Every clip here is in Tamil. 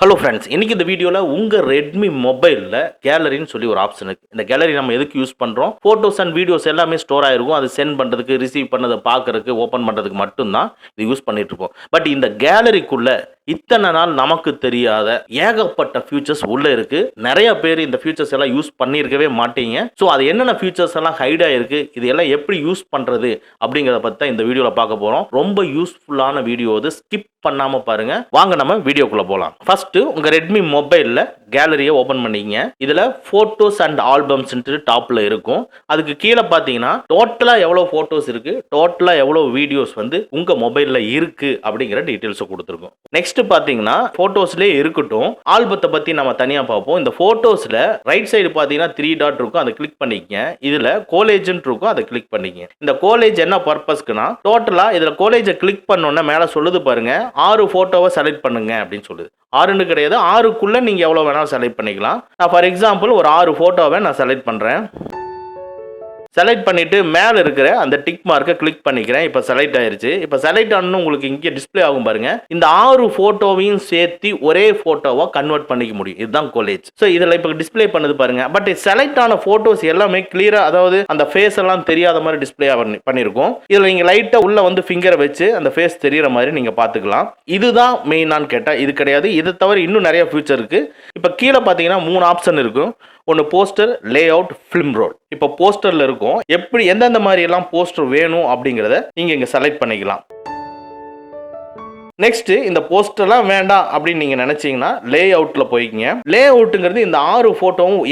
ஹலோ ஃப்ரெண்ட்ஸ், இன்னைக்கு இந்த வீடியோவில் உங்கள் ரெட்மி மொபைலில் கேலரின்னு சொல்லி ஒரு ஆப்ஷன் இருக்குது. இந்த கேலரி நம்ம எதுக்கு யூஸ் பண்ணுறோம்? ஃபோட்டோஸ் அண்ட் வீடியோஸ் எல்லாமே ஸ்டோர் ஆகிருக்கும். அது சென்ட் பண்ணுறதுக்கு, ரிசீவ் பண்ணதை பார்க்கறதுக்கு, ஓப்பன் பண்ணுறதுக்கு மட்டும்தான் இது யூஸ் பண்ணிட்டு இருப்போம். பட் இந்த கேலரிக்குள்ள இத்தனை நாள் நமக்கு தெரியாத ஏகப்பட்ட ஃபியூச்சர்ஸ் உள்ள இருக்கு. நிறைய பேர் இந்த ஃபியூச்சர்ஸ் எல்லாம் யூஸ் பண்ணியிருக்கவே மாட்டீங்க. ஸோ அது என்னென்ன ஃபியூச்சர்ஸ் எல்லாம் ஹைட் ஆயிருக்கு, இது எல்லாம் எப்படி யூஸ் பண்றது அப்படிங்கிறத பத்தி தான் இந்த வீடியோவில் பார்க்க போறோம். ரொம்ப யூஸ்ஃபுல்லான வீடியோ இது, ஸ்கிப் பண்ணாம பாருங்க. வாங்க நம்ம வீடியோக்குள்ள போலாம். ஃபர்ஸ்ட் உங்க ரெட்மி மொபைல்ல கேலரியை ஓபன் பண்ணிக்கங்க. இதுல போட்டோஸ் அண்ட் ஆல்பம்ஸ் டாப்ல இருக்கும். அதுக்கு கீழே பாத்தீங்கன்னா டோட்டலா எவ்வளவு போட்டோஸ் இருக்கு, டோட்டலா எவ்வளவு வீடியோஸ் வந்து உங்க மொபைல்ல இருக்கு அப்படிங்கிற டீடைல்ஸ் கொடுத்துருக்கும். நெக்ஸ்ட் பாத்தீங்கன்னா போட்டோஸ்லயே இருக்கட்டும், ஆல்பத்தை பத்தி நம்ம தனியா பார்ப்போம். இந்த போட்டோஸ்ல ரைட் சைடு பாத்தீங்கன்னா 3 டாட் இருக்கும், அதை கிளிக் பண்ணிக்கங்க. இதுல கோலேஜ் இருக்கும், அதை கிளிக் பண்ணிக்கங்க. இந்த கோலேஜ் என்ன பர்பஸ்க்குனா, டோட்டலா இதுல கோலேஜை கிளிக் பண்ணோன்னா மேல சொல்லுது பாருங்க, 6 போட்டோவை செலக்ட் பண்ணுங்க அப்படின்னு சொல்லுது. 6ன்னு கிடையாது, 6க்குள்ள நீங்க எவ்வளவு வேணாலும் செலக்ட் பண்ணிக்கலாம். நான் ஃபார் எக்ஸாம்பிள் ஒரு 6 போட்டோவை நான் செலக்ட் பண்றேன். செலக்ட் பண்ணிட்டு மேல இருக்கிற அந்த டிக் மார்க்கை கிளிக் பண்ணிக்கிறேன். இப்போ செலக்ட் ஆயிருச்சு. இப்போ செலக்ட் ஆனு உங்களுக்கு இங்கே டிஸ்பிளே ஆகும் பாருங்க. இந்த 6 போட்டோவையும் சேர்த்து ஒரே போட்டோவா கன்வெர்ட் பண்ணிக்க முடியும். இதுதான் கோலேஜ். ஸோ இதில் இப்போ டிஸ்பிளே பண்ணுது பாருங்க. பட் செலக்ட் ஆன போட்டோஸ் எல்லாமே கிளியரா, அதாவது அந்த ஃபேஸ் எல்லாம் தெரியாத மாதிரி டிஸ்பிளே பண்ணிருக்கும். இதில் நீங்க லைட்டா உள்ள வந்து ஃபிங்கரை வச்சு அந்த ஃபேஸ் தெரியற மாதிரி நீங்க பாத்துக்கலாம். இதுதான் மெயினான்னு கேட்டா இது கிடையாது. இதை தவிர இன்னும் நிறைய ஃபியூச்சர் இருக்கு. இப்போ கீழே பாத்தீங்கன்னா 3 ஆப்ஷன் இருக்கும். ஒன்று poster, lay out, film roll. இப்போ போஸ்டர்ல இருக்கும், எப்படி எந்தெந்த மாதிரி எல்லாம் போஸ்டர் வேணும் அப்படிங்கிறத நீங்க இங்க செலக்ட் பண்ணிக்கலாம். நெக்ஸ்ட் இந்த போஸ்டர்லாம் வேண்டாம் அப்படின்னு நீங்க நினைச்சீங்கன்னா லே அவுட்ல போய்க்கிங்க. லே அவுட்டுங்கிறது இந்த 6 போட்டோவும்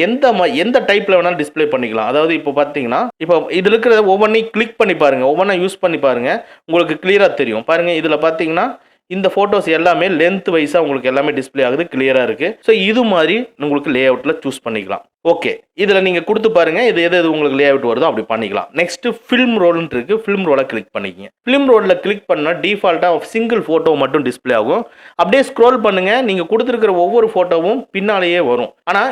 எந்த டைப்ல வேணாலும் டிஸ்பிளே பண்ணிக்கலாம். அதாவது இப்போ பாத்தீங்கன்னா, இப்போ இதுல இருக்கிற ஒவ்வொன்றையும் கிளிக் பண்ணி பாருங்க, ஒவ்வொன்றா யூஸ் பண்ணி பாருங்க, உங்களுக்கு கிளியரா தெரியும். பாருங்க, இதுல பாத்தீங்கன்னா இந்த போட்டோஸ் எல்லாமே லென்த் வைஸா உங்களுக்கு எல்லாமே டிஸ்பிளே ஆகுது, கிளியரா இருக்கு. ஸோ இது மாதிரி உங்களுக்கு லே அவுட்ல சூஸ் பண்ணிக்கலாம். ஓகே, இதுல நீங்க கொடுத்து பாருங்க, இது எது உங்களுக்கு லே அவுட் வருதோ அப்படி பண்ணிக்கலாம். நெக்ஸ்ட் ஃபிலிம் ரோல்னு இருக்கு, ஃபிலிம் ரோலை கிளிக் பண்ணிக்கங்க. ஃபிலிம் ரோல்ல கிளிக் பண்ணா டிஃபால்ட்டா சிங்கிள் போட்டோ மட்டும் டிஸ்பிளே ஆகும். அப்படியே ஸ்க்ரோல் பண்ணுங்க, நீங்க கொடுத்துருக்கிற ஒவ்வொரு போட்டோவும் பின்னாலேயே வரும். ஆனா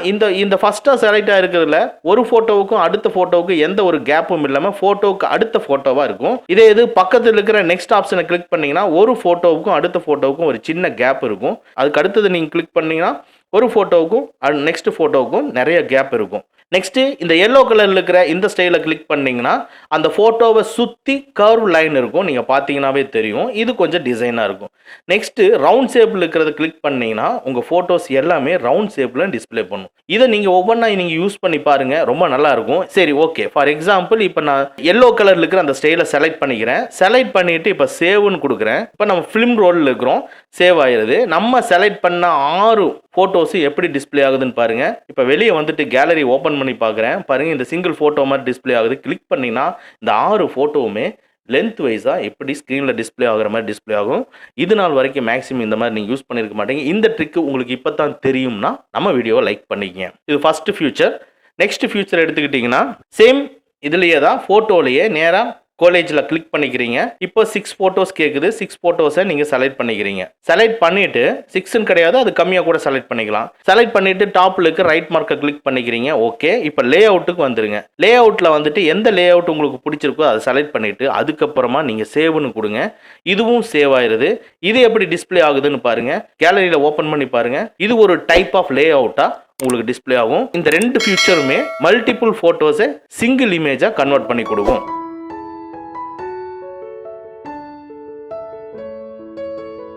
இந்த ஃபர்ஸ்டா செலக்ட் ஆயிருக்கிறதுல ஒரு போட்டோவுக்கும் அடுத்த போட்டோவுக்கு எந்த ஒரு கேப்பும் இல்லாம போட்டோவுக்கு அடுத்த போட்டோவா இருக்கும். இதே இது பக்கத்தில் இருக்கிற நெக்ஸ்ட் ஆப்ஷனை கிளிக் பண்ணீங்கன்னா ஒரு போட்டோவுக்கும் அடுத்த போட்டோவுக்கும் ஒரு சின்ன கேப் இருக்கும். அதுக்கு அடுத்தது நீங்க கிளிக் பண்ணீங்கன்னா ஒரு போட்டோவுக்கும் நெக்ஸ்ட் போட்டோவுக்கும் நிறைய கேப் இருக்கும். நெக்ஸ்ட் இந்த எல்லோ கலர்ல இருக்கிற இந்த ஸ்டைல கிளிக் பண்ணீங்கன்னா அந்த போட்டோவை சுத்தி கர்வ் லைன் இருக்கும், நீங்க பாத்தீங்கன்னாவே தெரியும். இது கொஞ்சம் டிசைனா இருக்கும். நெக்ஸ்ட் ரவுண்ட் ஷேப்ல இருக்கிறத கிளிக் பண்ணீங்கன்னா உங்க போட்டோஸ் எல்லாமே ரவுண்ட் ஷேப்ல டிஸ்பிளே பண்ணும். இதை நீங்க ஒவ்வொன்றா நீங்க யூஸ் பண்ணி பாருங்க, ரொம்ப நல்லா இருக்கும். சரி, ஓகே, ஃபார் எக்ஸாம்பிள் இப்போ நான் எல்லோ கலர்ல இருக்கிற அந்த ஸ்டைல செலக்ட் பண்ணிக்கிறேன். செலக்ட் பண்ணிட்டு இப்போ சேவ்னு கொடுக்குறேன். இப்போ நம்ம ஃபிலிம் ரோல்ல இருக்கிறோம், சேவ் ஆயிருது. நம்ம செலக்ட் பண்ண 6 போட்டோஸ் எப்படி டிஸ்பிளே ஆகுதுன்னு பாருங்க. இப்போ வெளியே வந்துட்டு கேலரி ஓபன் பண்ணி பார்க்குறேன். பாருங்க, இந்த சிங்கிள் போட்டோ மாதிரி டிஸ்பிளே ஆகுது. கிளிக் பண்ணீங்கன்னா இந்த 6 போட்டோவுமே லென்த் வைஸா எப்படி ஸ்க்ரீனில் டிஸ்பிளே ஆகிற மாதிரி டிஸ்பிளே ஆகும். இது நாள் வரைக்கும் மேக்ஸிமம் இந்த மாதிரி நீங்கள் யூஸ் பண்ணியிருக்க மாட்டீங்க. இந்த ட்ரிக் உங்களுக்கு இப்போ தான் தெரியும்னா நம்ம வீடியோவை லைக் பண்ணிக்கங்க. இது ஃபர்ஸ்ட் ஃபியூச்சர். நெக்ஸ்ட் ஃபியூச்சர் எடுத்துக்கிட்டிங்கன்னா சேம் இதுலேயே தான், ஃபோட்டோலேயே நேராக கோலேஜில் கிளிக் பண்ணிக்கிறீங்க. இப்போ 6 போட்டோஸ் கேட்குது. 6 போட்டோஸை நீங்கள் செலக்ட் பண்ணிக்கிறீங்க. செலக்ட் பண்ணிட்டு 6ன்னு கிடையாது, அது கம்மியாக கூட செலக்ட் பண்ணிக்கலாம். செலக்ட் பண்ணிட்டு டாப்ல இருக்க ரைட் மார்க்கை கிளிக் பண்ணிக்கிறீங்க. ஓகே, இப்போ லே அவுட்டுக்கு வந்துருங்க. லே அவுட்டில் வந்துட்டு எந்த லே அவுட் உங்களுக்கு பிடிச்சிருக்கோ அதை செலக்ட் பண்ணிட்டு அதுக்கப்புறமா நீங்கள் சேவ்னு கொடுங்க. இதுவும் சேவ் ஆயிருது. இது எப்படி டிஸ்பிளே ஆகுதுன்னு பாருங்க. கேலரியில் ஓப்பன் பண்ணி பாருங்க. இது ஒரு டைப் ஆஃப் லே அவுட்டா உங்களுக்கு டிஸ்பிளே ஆகும். இந்த 2 ஃபியூச்சருமே மல்டிபிள் போட்டோஸை சிங்கிள் இமேஜா கன்வெர்ட் பண்ணி கொடுக்கும்.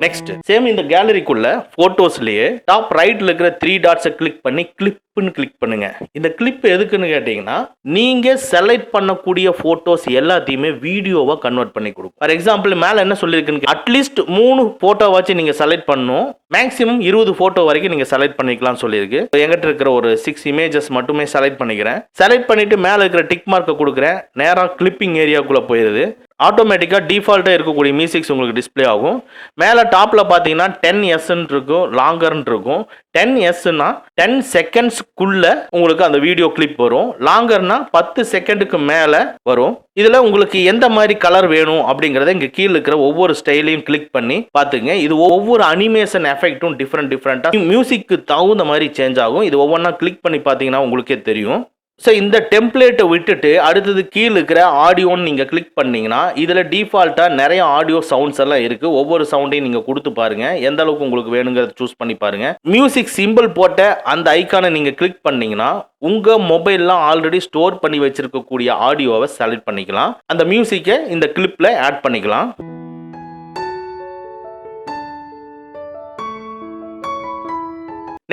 நெக்ஸ்ட் சேம் இந்த கேலரிக்குள்ள போட்டோஸ்லயே டாப் ரைட்ல இருக்கிற 3 டாட்ஸை கிளிக் பண்ணி கிளிப்னு கிளிக் பண்ணுங்க. இந்த கிளிப் எதுக்குன்னு கேட்டீங்கன்னா, நீங்க செலக்ட் பண்ணக்கூடிய போட்டோஸ் எல்லாத்தையுமே வீடியோவா கன்வெர்ட் பண்ணி கொடுக்கும். ஃபார் எக்ஸாம்பிள் மேல என்ன சொல்லிருக்குன்னு, அட்லீஸ்ட் 3 போட்டோ வச்சு நீங்க செலக்ட் பண்ணணும். மேக்ஸிமம் 20 போட்டோ வரைக்கும் நீங்க செலக்ட் பண்ணிக்கலாம் சொல்லியிருக்கு. எங்கிட்ட இருக்கிற ஒரு 6 இமேஜஸ் மட்டுமே செலக்ட் பண்ணிக்கிறேன். செலக்ட் பண்ணிட்டு மேல இருக்கிற டிக் மார்க்கை கொடுக்குறேன். நேரா கிளிப்பிங் ஏரியாக்குள்ள போயிருது. ஆட்டோமேட்டிக்காக டிஃபால்ட்டாக இருக்கக்கூடிய மியூசிக்ஸ் உங்களுக்கு டிஸ்பிளே ஆகும். மேலே டாப்பில் பார்த்தீங்கன்னா 10S இருக்கும், லாங்கர்னு இருக்கும். 10Sனா 10 செகண்ட்ஸ்க்குள்ள உங்களுக்கு அந்த வீடியோ கிளிப் வரும். லாங்கர்னா 10 செகண்டுக்கு மேலே வரும். இதில் உங்களுக்கு எந்த மாதிரி கலர் வேணும் அப்படிங்கிறத இங்கே கீழே இருக்கிற ஒவ்வொரு ஸ்டைலையும் கிளிக் பண்ணி பார்த்துங்க. இது ஒவ்வொரு அனிமேஷன் எஃபெக்ட்டும் டிஃப்ரெண்ட்டாக மியூசிக்கு தகுந்த மாதிரி சேஞ்ச் ஆகும். இது ஒவ்வொன்றா கிளிக் பண்ணி பார்த்தீங்கன்னா உங்களுக்கே தெரியும். ஸோ இந்த டெம்ப்ளேட்டை விட்டுட்டு அடுத்தது கீழே இருக்கிற ஆடியோன்னு நீங்கள் கிளிக் பண்ணிங்கன்னா இதில் டிஃபால்ட்டாக நிறைய ஆடியோ சவுண்ட்ஸ் எல்லாம் இருக்குது. ஒவ்வொரு சவுண்டையும் நீங்கள் கொடுத்து பாருங்கள், எந்த அளவுக்கு உங்களுக்கு வேணுங்கிறத சூஸ் பண்ணி பாருங்கள். மியூசிக் சிம்பிள் போட்ட அந்த ஐக்கானை நீங்கள் கிளிக் பண்ணிங்கன்னா உங்கள் மொபைல்லாம் ஆல்ரெடி ஸ்டோர் பண்ணி வச்சிருக்கக்கூடிய ஆடியோவை செலக்ட் பண்ணிக்கலாம். அந்த மியூசிக்கை இந்த கிளிப்பில் ஆட் பண்ணிக்கலாம்.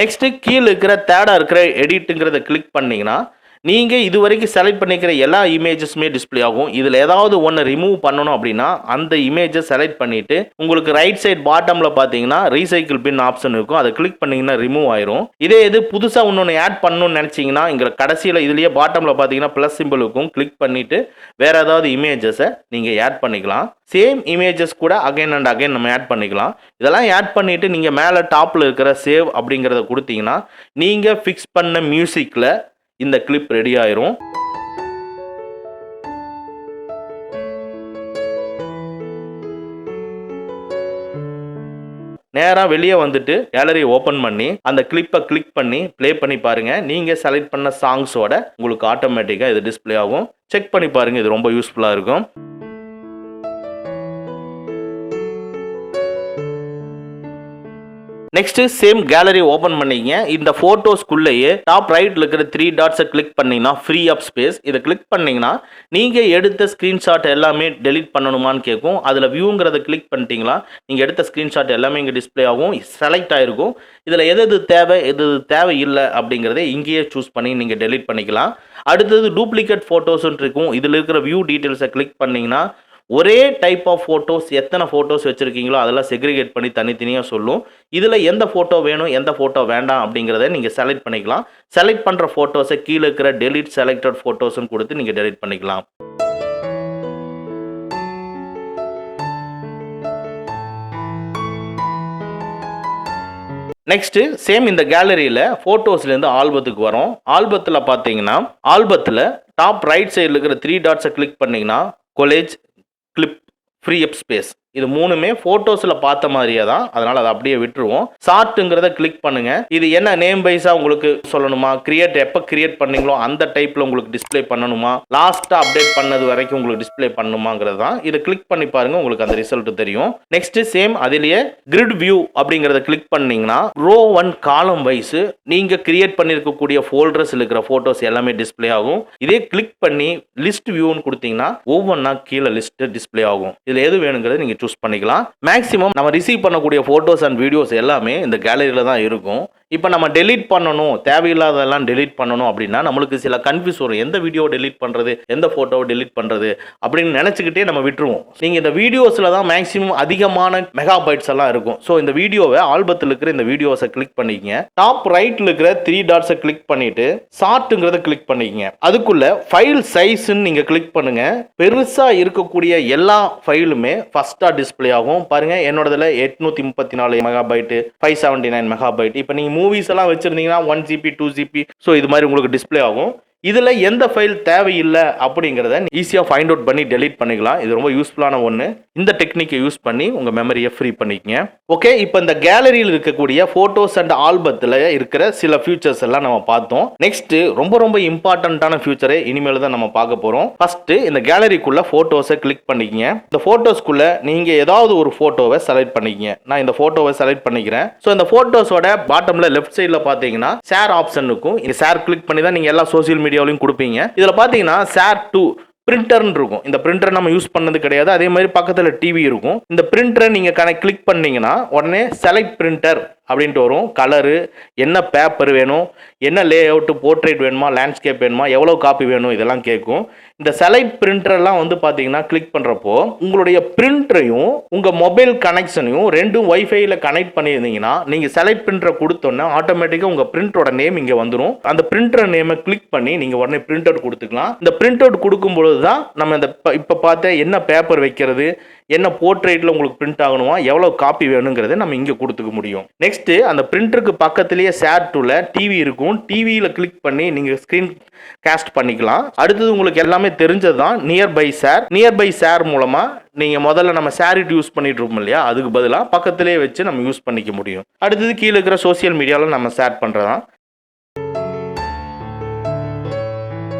நெக்ஸ்ட்டு கீழே இருக்கிற தேர்டாக இருக்கிற எடிட்டுங்கிறத கிளிக் பண்ணிங்கன்னா நீங்கள் இது வரைக்கும் செலக்ட் பண்ணிக்கிற எல்லா இமேஜஸுமே டிஸ்பிளே ஆகும். இதில் ஏதாவது ஒன்று ரிமூவ் பண்ணணும் அப்படின்னா அந்த இமேஜை செலக்ட் பண்ணிவிட்டு உங்களுக்கு ரைட் சைட் பாட்டமில் பார்த்தீங்கன்னா ரீசைக்கிள் பின் ஆப்ஷன் இருக்கும், அதை கிளிக் பண்ணிங்கன்னா ரிமூவ் ஆயிரும். இதே இது புதுசாக ஒன்று ஆட் பண்ணணும்னு நினச்சிங்கன்னா இங்கே கடைசியில் இதுலேயே பாட்டமில் பார்த்தீங்கன்னா ப்ளஸ் சிம்பிள் இருக்கும், கிளிக் பண்ணிவிட்டு வேறு ஏதாவது இமேஜஸை நீங்கள் ஆட் பண்ணிக்கலாம். சேம் இமேஜஸ் கூட அகைன் அண்ட் அகைன் நம்ம ஆட் பண்ணிக்கலாம். இதெல்லாம் ஆட் பண்ணிவிட்டு நீங்கள் மேலே டாப்பில் இருக்கிற சேவ் அப்படிங்கிறத கொடுத்தீங்கன்னா நீங்கள் ஃபிக்ஸ் பண்ண மியூசிக்கில் இந்த கிளிப் ரெடி ஆயிரும். நேராக வெளியே வந்துட்டு கேலரி ஓப்பன் பண்ணி அந்த கிளிப்பை கிளிக் பண்ணி ப்ளே பண்ணி பாருங்க. நீங்க செலக்ட் பண்ண சாங்ஸோட உங்களுக்கு ஆட்டோமேட்டிக்காக இது டிஸ்பிளே ஆகும். செக் பண்ணி பாருங்க, இது ரொம்ப யூஸ்ஃபுல்லாக இருக்கும். நெக்ஸ்ட் சேம் கேலரி ஓபன் பண்ணீங்க. இந்த போட்டோஸ்க்குள்ளேயே டாப் ரைட்ல இருக்கிற 3 டாட்ஸை கிளிக் பண்ணீங்கன்னா ஃப்ரீ அப் ஸ்பேஸ். இதை கிளிக் பண்ணீங்கன்னா நீங்க எடுத்த ஸ்கிரீன்ஷாட் எல்லாமே டெலீட் பண்ணணுமான்னு கேட்கும். அதுல வியூங்கிறத கிளிக் பண்ணிட்டீங்களா நீங்க எடுத்த ஸ்கிரீன்ஷாட் எல்லாமே இங்கே டிஸ்பிளே ஆகும், செலக்ட் ஆயிருக்கும். இதுல எது தேவை எது தேவை இல்லை அப்படிங்கிறத இங்கேயே சூஸ் பண்ணி நீங்க டெலீட் பண்ணிக்கலாம். அடுத்தது டூப்ளிகேட் போட்டோஸ்ன்னு இருக்கும். இதுல இருக்கிற வியூ டீட்டெயில்ஸை கிளிக் பண்ணீங்கன்னா ஒரே டைப் ஆஃப் ஃபோட்டோஸ் எத்தனை ஃபோட்டோஸ் வச்சுருக்கீங்களோ அதெல்லாம் செக்ரிகேட் பண்ணி தனித்தனியாக சொல்லும். இதில் எந்த ஃபோட்டோ வேணும் எந்த ஃபோட்டோ வேண்டாம் அப்படிங்கிறத நீங்கள் செலக்ட் பண்ணிக்கலாம். செலக்ட் பண்ணுற ஃபோட்டோஸை கீழே இருக்கிற டெலிட் செலக்டட் ஃபோட்டோஸ்ன்னு கொடுத்து நீங்கள் டெலிட் பண்ணிக்கலாம். நெக்ஸ்ட் சேம் இந்த கேலரியில் ஃபோட்டோஸ்லேருந்து ஆல்பத்துக்கு வரும். ஆல்பத்தில் பார்த்தீங்கன்னா ஆல்பத்தில் டாப் ரைட் சைடில் இருக்கிற 3 டாட்ஸை கிளிக் பண்ணிங்கன்னா கொலேஜ் கிளிப் ஃப்ரீ அப் ஸ்பேஸ் இது மூணுமே ஃபோட்டோஸில் பார்த்த மாதிரியே தான், அதனால் அதை அப்படியே விட்டுருவோம். ஷார்ட்டுங்கிறத கிளிக் பண்ணுங்க. இது என்ன நேம் வைஸாக உங்களுக்கு சொல்லணுமா, கிரியேட் எப்போ கிரியேட் பண்ணீங்களோ அந்த டைப்பில் உங்களுக்கு டிஸ்பிளே பண்ணணுமா, லாஸ்ட்டாக அப்டேட் பண்ணது வரைக்கும் உங்களுக்கு டிஸ்பிளே பண்ணணுமாங்கிறது தான். இதை கிளிக் பண்ணி பாருங்க, உங்களுக்கு அந்த ரிசல்ட் தெரியும். நெக்ஸ்ட் சேம் அதிலேயே கிரிட் வியூ அப்படிங்கிறத கிளிக் பண்ணீங்கன்னா ரோ 1 காலம் வைஸ் நீங்க கிரியேட் பண்ணியிருக்கக்கூடிய ஃபோல்டர்ஸ் இருக்கிற ஃபோட்டோஸ் எல்லாமே டிஸ்பிளே ஆகும். இதே கிளிக் பண்ணி லிஸ்ட் வியூன்னு கொடுத்தீங்கன்னா ஒவ்வொன்றா கீழே லிஸ்ட் டிஸ்பிளே ஆகும். இதில் எது வேணுங்கிறத நீங்க சூஸ் பண்ணிக்கலாம். மேக்ஸிமம் நம்ம ரிசீவ் பண்ணக்கூடிய போட்டோஸ் அண்ட் வீடியோஸ் எல்லாமே இந்த கேலரியில தான் இருக்கும். இப்போ நம்ம டெலீட் பண்ணணும், தேவையில்லாதெல்லாம் டெலீட் பண்ணணும் அப்படின்னா நம்மளுக்கு சில கன்ஃபியூஸ் வரும். எந்த வீடியோ டெலீட் பண்ணுறது, எந்த ஃபோட்டோவை டெலீட் பண்ணுறது அப்படின்னு நினச்சிக்கிட்டே நம்ம விட்டுருவோம். நீங்கள் இந்த வீடியோஸில் தான் மேக்ஸிமம் அதிகமான மெகாபைட்ஸ் எல்லாம் இருக்கும். ஸோ இந்த வீடியோவை ஆல்பத்தில் இருக்கிற இந்த வீடியோஸை கிளிக் பண்ணிக்கங்க. டாப் ரைட்டில் இருக்கிற 3 டாட்ஸை கிளிக் பண்ணிட்டு ஷார்ட்டுங்கிறத கிளிக் பண்ணிக்கங்க. அதுக்குள்ள ஃபைல் சைஸ்ன்னு நீங்கள் கிளிக் பண்ணுங்க. பெருசாக இருக்கக்கூடிய எல்லா ஃபைலுமே ஃபர்ஸ்ட்டாக டிஸ்பிளே ஆகும். பாருங்க, என்னோடதுல 834 மெகாபைட்டு, 579 மெகாபைட். இப்போ நீங்கள் மூவிஸ் எல்லாம் வச்சிருந்தீங்கன்னா 1 GB 2 GB ஸோ இது மாதிரி உங்களுக்கு டிஸ்பிளே ஆகும். இதில் எந்த ஃபைல் தேவையில்லை அப்படிங்கிறத ஈஸியாக ஃபைண்ட் அவுட் பண்ணி டெலீட் பண்ணிக்கலாம். இது ரொம்ப யூஸ்ஃபுல்லான ஒன்று. இந்த டெக்னிக்கை யூஸ் பண்ணி உங்கள் மெமரியை ஃப்ரீ பண்ணிக்கங்க. ஓகே, இப்போ இந்த கேலரியில் இருக்கக்கூடிய ஃபோட்டோஸ் அண்ட் ஆல்பத்தில் இருக்கிற சில ஃபியூச்சர்ஸ் எல்லாம் நம்ம பார்த்தோம். நெக்ஸ்ட் ரொம்ப ரொம்ப இம்பார்ட்டண்ட்டான ஃபியூச்சரை இனிமேல் தான் நம்ம பார்க்க போகிறோம். ஃபர்ஸ்ட் இந்த கேலரிக்குள்ள ஃபோட்டோஸை கிளிக் பண்ணிக்கங்க. இந்த ஃபோட்டோஸ்க்குள்ள நீங்கள் ஏதாவது ஒரு ஃபோட்டோவை செலக்ட் பண்ணிக்கங்க. நான் இந்த ஃபோட்டோவை செலக்ட் பண்ணிக்கிறேன். ஸோ இந்த ஃபோட்டோஸோட பாட்டம்ல லெஃப்ட் சைடில் பார்த்தீங்கன்னா ஷேர் ஆப்ஷன் இருக்கும். இந்த ஷேர் கிளிக் பண்ணி தான் நீங்கள் எல்லா சோசியல் மீடியாவிலையும் கொடுப்பீங்க. இதில் பார்த்தீங்கன்னா ஷேர் டு பிரிண்டர்னு இருக்கும். இந்த பிரிண்டர் நம்ம யூஸ் பண்ணது கிடையாது. அதே மாதிரி பக்கத்தில் டிவி இருக்கும். இந்த பிரிண்டரை நீங்கள் கிளிக் பண்ணீங்கன்னா உடனே செலக்ட் பிரிண்டர் அப்படின்ட்டு வரும். கலரு, என்ன பேப்பர் வேணும், என்ன லே அவுட்டு, போர்ட்ரேட் வேணுமா, லேண்ட்ஸ்கேப் வேணுமா, எவ்வளோ காப்பி வேணும், இதெல்லாம் கேட்கும். இந்த செலக்ட் பிரிண்டர்லாம் வந்து பார்த்தீங்கன்னா கிளிக் பண்ணுறப்போ உங்களுடைய பிரிண்டரையும் உங்கள் மொபைல் கனெக்ஷனையும் ரெண்டும் வைஃபைல கனெக்ட் பண்ணியிருந்தீங்கன்னா நீங்கள் செலக்ட் பிரிண்டரை கொடுத்தோன்னா ஆட்டோமேட்டிக்காக உங்கள் பிரிண்டரோட நேம் இங்கே வந்துடும். அந்த பிரிண்டர் நேமை கிளிக் பண்ணி நீங்கள் உடனே பிரிண்ட் அவுட் கொடுத்துக்கலாம். இந்த பிரிண்ட் அவுட் கொடுக்கும்பொழுது தான் நம்ம இந்த இப்போ பார்த்த என்ன பேப்பர் வைக்கிறது, என்ன போர்ட்ரேட்டில் உங்களுக்கு பிரிண்ட் ஆகணுமா, எவ்வளோ காப்பி வேணுங்கிறத நம்ம இங்கே கொடுத்துக்க முடியும். நெக்ஸ்ட் அந்த பிரிண்டருக்கு பக்கத்திலேயே ஷேர் டூல டிவி இருக்கும். டிவியில் கிளிக் பண்ணி நீங்கள் ஸ்க்ரீன் காஸ்ட் பண்ணிக்கலாம். அடுத்தது உங்களுக்கு எல்லாமே தெரிஞ்சது தான் நியர்பை ஷேர். நியர்பை ஷேர் மூலமாக நீங்கள் முதல்ல நம்ம ஷேரிட் யூஸ் பண்ணிட்டு இருக்கோம் இல்லையா, அதுக்கு பதிலாக பக்கத்திலே வச்சு நம்ம யூஸ் பண்ணிக்க முடியும். அடுத்தது கீழே இருக்கிற சோசியல் மீடியாவில் நம்ம ஷேர் பண்ணுறதான்.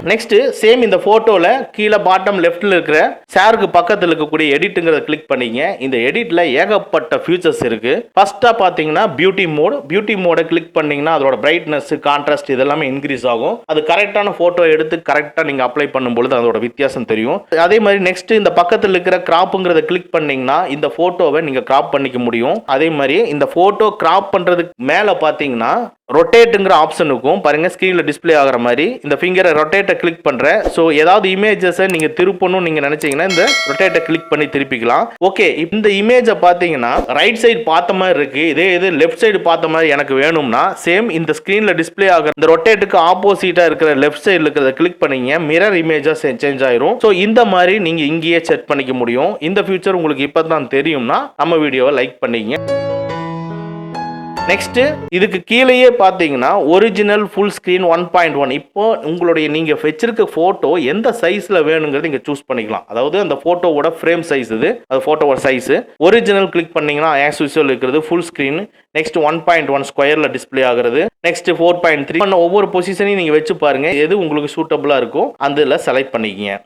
நெக்ஸ்ட் சேம் இந்த போட்டோல கீழே பாட்டம் லெஃப்ட்ல இருக்கிற ஷேருக்கு பக்கத்தில் இருக்கக்கூடிய எடிட்ங்கிறத கிளிக் பண்ணீங்க. இந்த எடிட்ல ஏகப்பட்ட ஃபியூச்சர்ஸ் இருக்கு. ஃபர்ஸ்டா பாத்தீங்கன்னா பியூட்டி மோட கிளிக் பண்ணீங்கன்னா அதோட பிரைட்னஸ், கான்ட்ராஸ்ட் இதெல்லாமே இன்க்ரீஸ் ஆகும். அது கரெக்டான போட்டோ எடுத்து கரெக்டா நீங்க அப்ளை பண்ணும்போது அதோட வித்தியாசம் தெரியும். அதே மாதிரி நெக்ஸ்ட் இந்த பக்கத்தில் இருக்கிற கிராப்ங்கிறத கிளிக் பண்ணீங்கன்னா இந்த போட்டோவை நீங்க கிராப் பண்ணிக்க முடியும். அதே மாதிரி இந்த போட்டோ கிராப் பண்றதுக்கு மேல பாத்தீங்கன்னா ரொட்டேட்ங்கிற ஆப்ஷன் இருக்கும் பாருங்க, ஸ்கிரீன்ல டிஸ்ப்ளே ஆகிற மாதிரி. இந்த ஃபிங்கரை ரொட்டேட்டை கிளிக் பண்றேன். ஸோ ஏதாவது இமேஜஸை நீங்க திருப்பணும் நீங்க நினைச்சீங்கன்னா இந்த ரொட்டேட்டை கிளிக் பண்ணி திருப்பிக்கலாம். ஓகே, இந்த இமேஜை பார்த்தீங்கன்னா ரைட் சைடு பார்த்த மாதிரி இருக்கு, இதே இது லெஃப்ட் சைடு பார்த்த மாதிரி எனக்கு வேணும்னா சேம் இந்த ஸ்கிரீன்ல டிஸ்ப்ளே ஆகிற இந்த ரொட்டேட்டுக்கு ஆப்போசிட்டா இருக்கிற லெஃப்ட் சைடுல இருக்கிறத கிளிக் பண்ணீங்க, மிரர் இமேஜா சேஞ்ச் ஆயிரும். ஸோ இந்த மாதிரி நீங்க இங்கேயே செட் பண்ணிக்க முடியும். இந்த ஃபியூச்சர் உங்களுக்கு இப்பதான் தெரியும்னா நம்ம வீடியோவை லைக் பண்ணீங்க. நெக்ஸ்ட் இதுக்கு கீழேயே பார்த்தீங்கன்னா ஒரிஜினல் ஃபுல் ஸ்க்ரீன் 1.1. இப்போ உங்களுடைய நீங்க வச்சிருக்க போட்டோ எந்த சைஸ்ல வேணுங்கிறது இங்க சூஸ் பண்ணிக்கலாம். அதாவது அந்த போட்டோவோட ஃப்ரேம் சைஸ் இது, அது போட்டோவோட சைஸ். ஒரிஜினல் கிளிக் பண்ணீங்கன்னா ஆஸ் யூசுவல் இருக்கிறது ஃபுல் ஸ்க்ரீன். நெக்ஸ்ட் 1.1 ஸ்கொயர்ல டிஸ்ப்ளே ஆகுறது. நெக்ஸ்ட் 4.3. ஒவ்வொரு பொசிஷனையும் நீங்க வச்சு பாருங்க, எது உங்களுக்கு சூட்டபிளா இருக்கோ அதுல செலக்ட் பண்ணிக்கங்க.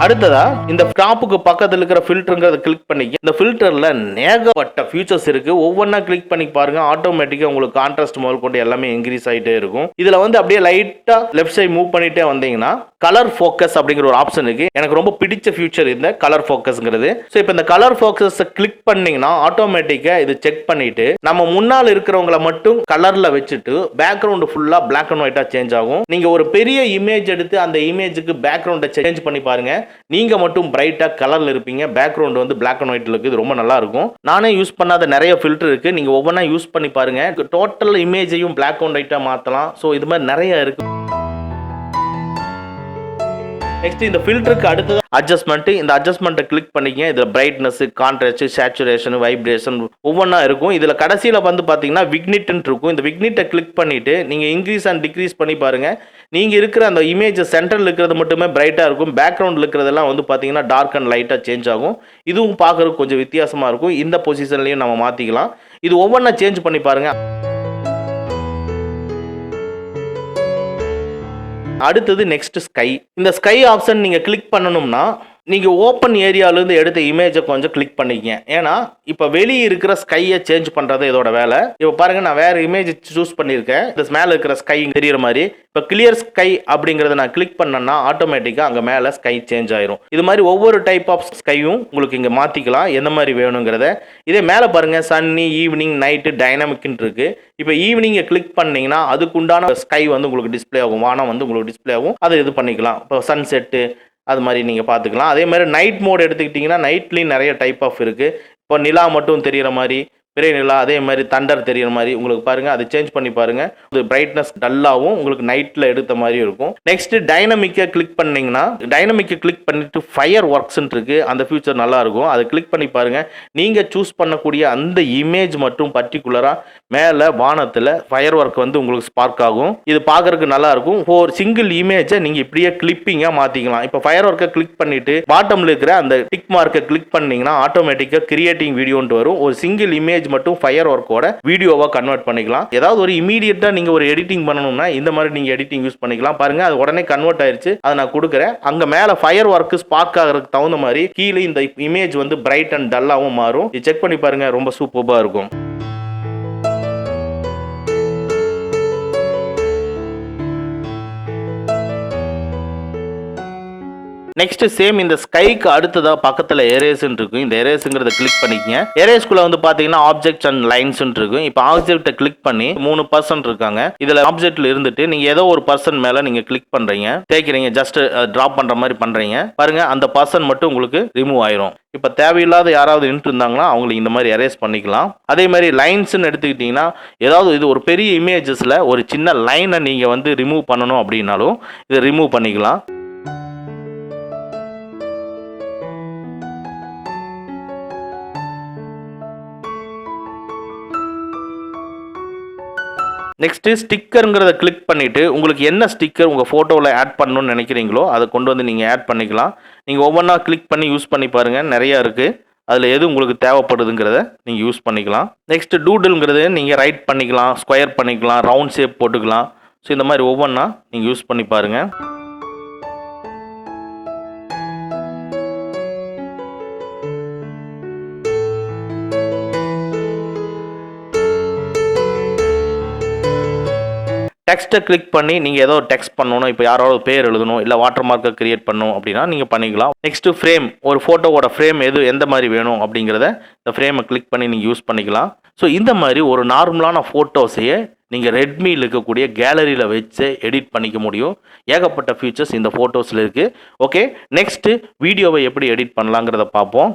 அடுத்ததா இந்த கிராப்புக்கு பக்கத்தில் இருக்கிற ஃபில்டருங்கிறத கிளிக் பண்ணிக்க. இந்த ஃபில்டர்ல ஏகப்பட்ட ஃபியூச்சர்ஸ் இருக்கு. ஒவ்வொன்றா கிளிக் பண்ணி பாருங்க, ஆட்டோமேட்டிக்கா உங்களுக்கு கான்ட்ராஸ்ட் முதல் கொண்டு எல்லாமே இன்க்ரீஸ் ஆகிட்டே இருக்கும். இதுல வந்து அப்படியே லைட்டா லெஃப்ட் சைடு மூவ் பண்ணிட்டே வந்தீங்கன்னா கலர் ஃபோக்கஸ் அப்படிங்கிற ஒரு ஆப்ஷன் இருக்கு. எனக்கு ரொம்ப பிடிச்ச ஃபியூச்சர் இந்த கலர் ஃபோக்கஸ்ங்கிறது. ஸோ இப்போ இந்த கலர் ஃபோக்கஸ் கிளிக் பண்ணீங்கன்னா ஆட்டோமேட்டிக்கா இது செக் பண்ணிட்டு நம்ம முன்னால் இருக்கிறவங்களை மட்டும் கலர்ல வச்சுட்டு பேக்ரவுண்ட் ஃபுல்லா பிளாக் அண்ட் ஒயிட்டா சேஞ்ச் ஆகும். நீங்க ஒரு பெரிய இமேஜ் எடுத்து அந்த இமேஜுக்கு பேக்ரவுண்டை சேஞ்ச் பண்ணி பாருங்க, நீங்க மட்டும் பிரைட்டா கலர்ல இருப்பீங்க, பேக்ரவுண்ட் வந்து பிளாக் அண்ட் ஒயிட்ல இருக்கு. இது ரொம்ப நல்லா இருக்கும். நானே யூஸ் பண்ணாத நிறைய ஃபில்டர் இருக்கு, நீங்க ஒவ்வொன்றா யூஸ் பண்ணி பாருங்க. டோட்டல் இமேஜையும் பிளாக் அண்ட் ஒயிட்டா மாத்தலாம். ஸோ இது மாதிரி நிறைய இருக்கு. நெக்ஸ்ட் இந்த ஃபில்டருக்கு அடுத்தது அட்ஜஸ்ட்மெண்ட். இந்த அட்ஜஸ்ட்மெண்ட்டை கிளிக் பண்ணிக்க. இதில் பிரைட்னஸ், கான்ட்ராஸ்ட், சேச்சுரேஷன், வைப்ரேஷன் ஒவ்வொன்றா இருக்கும். இதில் கடைசியில் வந்து பார்த்தீங்கன்னா விக்னிட்னு இருக்கும். இந்த விக்னிட்டை கிளிக் பண்ணிட்டு நீங்கள் இன்க்ரீஸ் அண்ட் டிக்ரீஸ் பண்ணி பாருங்க. நீங்கள் இருக்கிற அந்த இமேஜ் சென்டரில் இருக்கிறது மட்டுமே பிரைட்டாக இருக்கும், பேக்ரவுண்டில் இருக்கிறதெல்லாம் வந்து பார்த்தீங்கன்னா டார்க் அண்ட் லைட்டாக சேஞ்ச் ஆகும். இதுவும் பார்க்குறதுக்கு கொஞ்சம் வித்தியாசமாக இருக்கும். இந்த பொசிஷன்லையும் நம்ம மாற்றிக்கலாம். இது ஒவ்வொன்றா சேஞ்ச் பண்ணி பாருங்க. அடுத்தது நெக்ஸ்ட் ஸ்கை. இந்த ஸ்கை ஆப்ஷன் நீங்க கிளிக் பண்ணணும்னா நீங்க ஓப்பன் ஏரியால இருந்து எடுத்த இமேஜை கொஞ்சம் கிளிக் பண்ணிக்கங்க. ஏன்னா இப்ப வெளியே இருக்கிற ஸ்கையை சேஞ்ச் பண்றது இதோட வேலை. இப்ப பாருங்க, நான் வேற இமேஜ் சூஸ் பண்ணிருக்கேன். இந்த மேல இருக்கிற ஸ்கை தெரியற மாதிரி. இப்ப கிளியர் ஸ்கை அப்படிங்கறத நான் கிளிக் பண்ணேன்னா ஆட்டோமேட்டிக்கா அங்க மேல ஸ்கை சேஞ்ச் ஆயிரும். இது மாதிரி ஒவ்வொரு டைப் ஆஃப் ஸ்கையும் உங்களுக்கு இங்க மாத்திக்கலாம், எந்த மாதிரி வேணுங்கிறத. இதே மேல பாருங்க, சன்னி, ஈவினிங், நைட்டு, டைனாமிக்னு இருக்கு. இப்ப ஈவினிங் கிளிக் பண்ணீங்கன்னா அதுக்குண்டான ஸ்கை வந்து உங்களுக்கு டிஸ்பிளே ஆகும், வானம் வந்து உங்களுக்கு டிஸ்பிளே ஆகும். அதை இது பண்ணிக்கலாம். இப்போ சன் செட்டு அது மாதிரி நீங்கள் பார்த்துக்கலாம். அதே மாதிரி நைட் மோட் எடுத்துக்கிட்டிங்கன்னா நைட்லேயும் நிறைய டைப் ஆஃப் இருக்குது. இப்போ நிலா மட்டும் தெரிகிற மாதிரி, பெரிய நிலா, அதே மாதிரி தண்டர் தெரிகிற மாதிரி உங்களுக்கு பாருங்கள், அதை சேஞ்ச் பண்ணி பாருங்கள். அது பிரைட்னஸ் டல்லாகவும் உங்களுக்கு நைட்டில் எடுத்த மாதிரி இருக்கும். நெக்ஸ்ட் டைனமிக்கை கிளிக் பண்ணிங்கன்னா டைனமிக்கை கிளிக் பண்ணிட்டு ஃபயர் ஒர்க்ஸ்ன்னு இருக்குது. அந்த ஃபியூச்சர் நல்லாயிருக்கும். அதை கிளிக் பண்ணி பாருங்கள். நீங்கள் சூஸ் பண்ணக்கூடிய அந்த இமேஜ் மட்டும் பர்டிகுலராக மேலே வானத்தில் ஃபயர் ஒர்க் வந்து உங்களுக்கு ஸ்பார்க் ஆகும். இது பார்க்கறதுக்கு நல்லாயிருக்கும். ஒரு சிங்கிள் இமேஜை நீங்கள் இப்படியே கிளிப்பிங்காக மாற்றிக்கலாம். இப்போ ஃபயர் ஒர்க்கை கிளிக் பண்ணிவிட்டு பாட்டமில் இருக்கிற அந்த டிக் மார்க்கை கிளிக் பண்ணிங்கன்னா ஆட்டோமேட்டிக்காக கிரியேட்டிங் வீடியோன்ட்டு வரும். ஒரு சிங்கிள் இமேஜ் மட்டும் ஃபயர் ஒர்க்கோட வீடியோவா கன்வெர்ட் பண்ணிக்கலாம். ஏதாவது ஒரு இமீடியட்டா நீங்க ஒரு எடிட்டிங் பண்ணணும்னா இந்த மாதிரி நீங்க எடிட்டிங் யூஸ் பண்ணிக்கலாம். பாருங்க, அது உடனே கன்வெர்ட் ஆயிருச்சு. அதை நான் கொடுக்குறேன். அங்க மேல ஃபயர் ஒர்க் ஸ்பார்க் ஆகிறதுக்கு தகுந்த மாதிரி கீழே இந்த இமேஜ் வந்து பிரைட் அண்ட் டல்லாவும் மாறும். இது செக் பண்ணி பாருங்க, ரொம்ப சூப்பர்பா இருக்கும். நெக்ஸ்ட் சேம் இந்த ஸ்கைக்கு அடுத்ததா பக்கத்துல எரேஸ்ன்னு இருக்கும். இந்த எரேஸ்ங்கிறத கிளிக் பண்ணிக்கங்க. எரேஸ்குள்ள வந்து பாத்தீங்கன்னா ஆப்ஜெக்ட்ஸ் அண்ட் லைன்ஸ் இருக்கும். இப்போ ஆப்ஜெக்ட்டை கிளிக் பண்ணி 3 பர்சன் இருக்காங்க. இதுல ஆப்ஜெக்ட்ல இருந்துட்டு நீங்க ஏதோ ஒரு பர்சன் மேல நீங்க கிளிக் பண்றீங்க, தேய்க்கிறீங்க, ஜஸ்ட் டிராப் பண்ற மாதிரி பண்றீங்க. பாருங்க, அந்த பர்சன் மட்டும் உங்களுக்கு ரிமூவ் ஆயிரும். இப்ப தேவையில்லாத யாராவது நின்று இருந்தாங்கன்னா அவங்களுக்கு இந்த மாதிரி எரேஸ் பண்ணிக்கலாம். அதே மாதிரி லைன்ஸ்ன்னு எடுத்துக்கிட்டீங்கன்னா ஏதாவது இது ஒரு பெரிய இமேஜஸ்ல ஒரு சின்ன லைனை நீங்க வந்து ரிமூவ் பண்ணணும் அப்படின்னாலும் இதை ரிமூவ் பண்ணிக்கலாம். நெக்ஸ்ட் ஸ்டிக்கருங்கிறத கிளிக் பண்ணிட்டு உங்களுக்கு என்ன ஸ்டிக்கர் உங்கள் ஃபோட்டோவில் ஆட் பண்ணணும்னு நினைக்கிறீங்களோ அதை கொண்டு வந்து நீங்கள் ஆட் பண்ணிக்கலாம். நீங்கள் ஒவ்வொன்றா கிளிக் பண்ணி யூஸ் பண்ணி பாருங்கள், நிறையா இருக்குது. அதில் எது உங்களுக்கு தேவைப்படுதுங்கிறத நீங்கள் யூஸ் பண்ணிக்கலாம். நெக்ஸ்ட் டூடுங்கிறது நீங்கள் ரைட் பண்ணிக்கலாம், ஸ்கொயர் பண்ணிக்கலாம், ரவுண்ட் ஷேப் போட்டுக்கலாம். ஸோ இந்த மாதிரி ஒவ்வொன்றா நீங்கள் யூஸ் பண்ணி பாருங்கள். டெக்ஸ்ட்டை கிளிக் பண்ணி நீங்கள் ஏதோ டெக்ஸ்ட் பண்ணணும், இப்போ யாராவது பேர் எழுதணும், இல்லை வாட்டர் மார்க்கை கிரியேட் பண்ணணும் அப்படின்னா நீங்கள் பண்ணிக்கலாம். நெக்ஸ்ட்டு ஃப்ரேம், ஒரு ஃபோட்டோவோட ஃப்ரேம் எந்த மாதிரி வேணும் அப்படிங்கிறத இந்த ஃப்ரேமை கிளிக் பண்ணி நீங்கள் யூஸ் பண்ணிக்கலாம். ஸோ இந்த மாதிரி ஒரு நார்மலான ஃபோட்டோஸையே நீங்கள் ரெட்மியில் இருக்கக்கூடிய கேலரியில் வச்சு எடிட் பண்ணிக்க முடியும். ஏகப்பட்ட ஃபீச்சர்ஸ் இந்த ஃபோட்டோஸில் இருக்குது. ஓகே, நெக்ஸ்ட்டு வீடியோவை எப்படி எடிட் பண்ணலாங்கிறத பார்ப்போம்.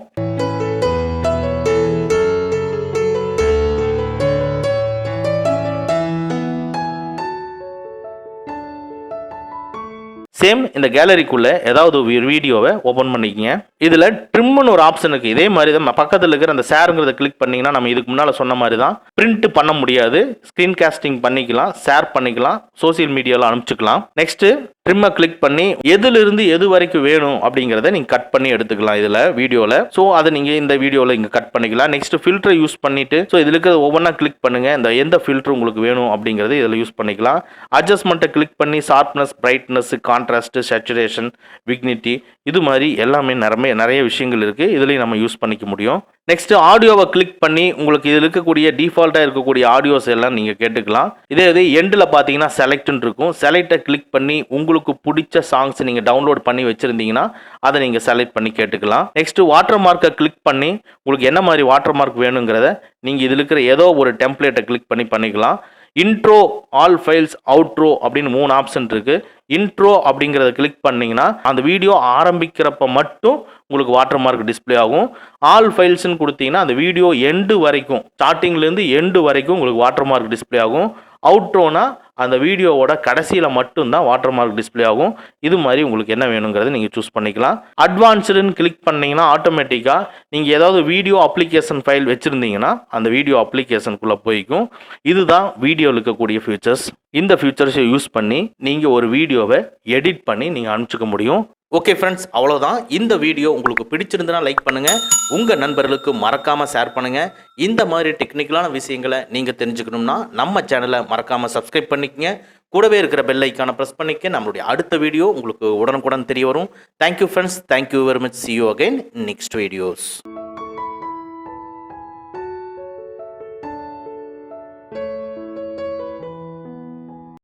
சேம் இந்த கேலரிக்குள்ள ஏதாவது ஒரு வீடியோவை ஓப்பன் பண்ணிக்கங்க. இதில் ட்ரிம்னு ஒரு ஆப்ஷன் இருக்குது. இதே மாதிரி தான் பக்கத்தில் இருக்கிற அந்த ஷேருங்கிறத கிளிக் பண்ணிங்கன்னா நம்ம இதுக்கு முன்னால் சொன்ன மாதிரி தான் பிரிண்ட் பண்ண முடியாது, ஸ்க்ரீன் காஸ்டிங் பண்ணிக்கலாம், ஷேர் பண்ணிக்கலாம், சோசியல் மீடியாவில் அனுப்பிச்சிக்கலாம். நெக்ஸ்ட்டு ட்ரிம்மை கிளிக் பண்ணி எதுலேருந்து எது வரைக்கும் வேணும் அப்படிங்கிறத நீங்கள் கட் பண்ணி எடுத்துக்கலாம் இதில் வீடியோவில். ஸோ அதை நீங்கள் இந்த வீடியோவில் இங்கே கட் பண்ணிக்கலாம். நெக்ஸ்ட் ஃபில்டரை யூஸ் பண்ணிவிட்டு ஸோ இதில் இருக்கிற ஒவ்வொன்றா கிளிக் பண்ணுங்கள். இந்த எந்த ஃபில்டர் உங்களுக்கு வேணும் அப்படிங்கிறது இதில் யூஸ் பண்ணிக்கலாம். அட்ஜஸ்ட்மெண்ட்டை கிளிக் பண்ணி ஷார்ப்னஸ், பிரைட்னஸ், கான்ட்ராஸ்ட், சேச்சுரேஷன், விக்னிட்டி, இது மாதிரி எல்லாமே நிறைய விஷயங்கள் இருக்குது. இதுலேயும் நம்ம யூஸ் பண்ணிக்க முடியும். நெக்ஸ்ட் ஆடியோவை கிளிக் பண்ணி உங்களுக்கு இதில் இருக்கக்கூடிய டிஃபால்ட்டாக இருக்கக்கூடிய ஆடியோஸ் எல்லாம் நீங்கள் கேட்டுக்கலாம். இதே இது எண்டில் பார்த்தீங்கன்னா செலக்ட்னு இருக்கும். செலக்டை கிளிக் பண்ணி உங்களுக்கு பிடிச்ச சாங்ஸ் நீங்கள் டவுன்லோட் பண்ணி வச்சுருந்தீங்கன்னா அதை நீங்கள் செலக்ட் பண்ணி கேட்டுக்கலாம். நெக்ஸ்ட் வாட்டர் மார்க்கை கிளிக் பண்ணி உங்களுக்கு என்ன மாதிரி வாட்டர் மார்க் வேணுங்கிறத நீங்கள் இதில் இருக்கிற ஏதோ ஒரு டெம்ப்ளேட்டை கிளிக் பண்ணிக்கலாம். இன்ட்ரோ, ஆல் ஃபைல்ஸ், அவுட்ரோ அப்படின்னு 3 ஆப்ஷன் இருக்குது. இன்ட்ரோ அப்படிங்கிறத கிளிக் பண்ணிங்கன்னா அந்த வீடியோ ஆரம்பிக்கிறப்ப மட்டும் உங்களுக்கு வாட்டர் மார்க் டிஸ்பிளே ஆகும். ஆல் ஃபைல்ஸ்ன்னு கொடுத்தீங்கன்னா அந்த வீடியோ எண்டு வரைக்கும், ஸ்டார்டிங்லேருந்து எண்டு வரைக்கும் உங்களுக்கு வாட்டர் மார்க் டிஸ்பிளே ஆகும். அவுட்ரோனா அந்த வீடியோவோட கடைசியில் மட்டும்தான் வாட்டர் மார்க் டிஸ்பிளே ஆகும். இது மாதிரி உங்களுக்கு என்ன வேணுங்கிறத நீங்கள் சூஸ் பண்ணிக்கலாம். அட்வான்ஸ்டுன்னு கிளிக் பண்ணிங்கன்னா ஆட்டோமேட்டிக்காக நீங்கள் ஏதாவது வீடியோ அப்ளிகேஷன் ஃபைல் வச்சுருந்தீங்கன்னா அந்த வீடியோ அப்ளிகேஷனுக்குள்ளே போய்க்கும். இதுதான் வீடியோவில் இருக்கக்கூடிய ஃபீச்சர்ஸ். இந்த ஃபீச்சர்ஸை யூஸ் பண்ணி நீங்கள் ஒரு வீடியோவை எடிட் பண்ணி நீங்கள் அனுப்பிச்சிக்க முடியும். ஓகே ஃப்ரெண்ட்ஸ், அவ்வளோதான். இந்த வீடியோ உங்களுக்கு பிடிச்சிருந்துன்னா லைக் பண்ணுங்கள், உங்கள் நண்பர்களுக்கு மறக்காமல் ஷேர் பண்ணுங்கள். இந்த மாதிரி டெக்னிக்கலான விஷயங்களை நீங்கள் தெரிஞ்சுக்கணும்னா நம்ம சேனலை மறக்காமல் சப்ஸ்கிரைப் பண்ணிக்கங்க. கூடவே இருக்கிற பெல் ஐக்கானை ப்ரெஸ் பண்ணிக்க. நம்மளுடைய அடுத்த வீடியோ உங்களுக்கு உடனுக்குடன் தெரிய வரும். Thank you friends, thank you very much. see you again in next videos.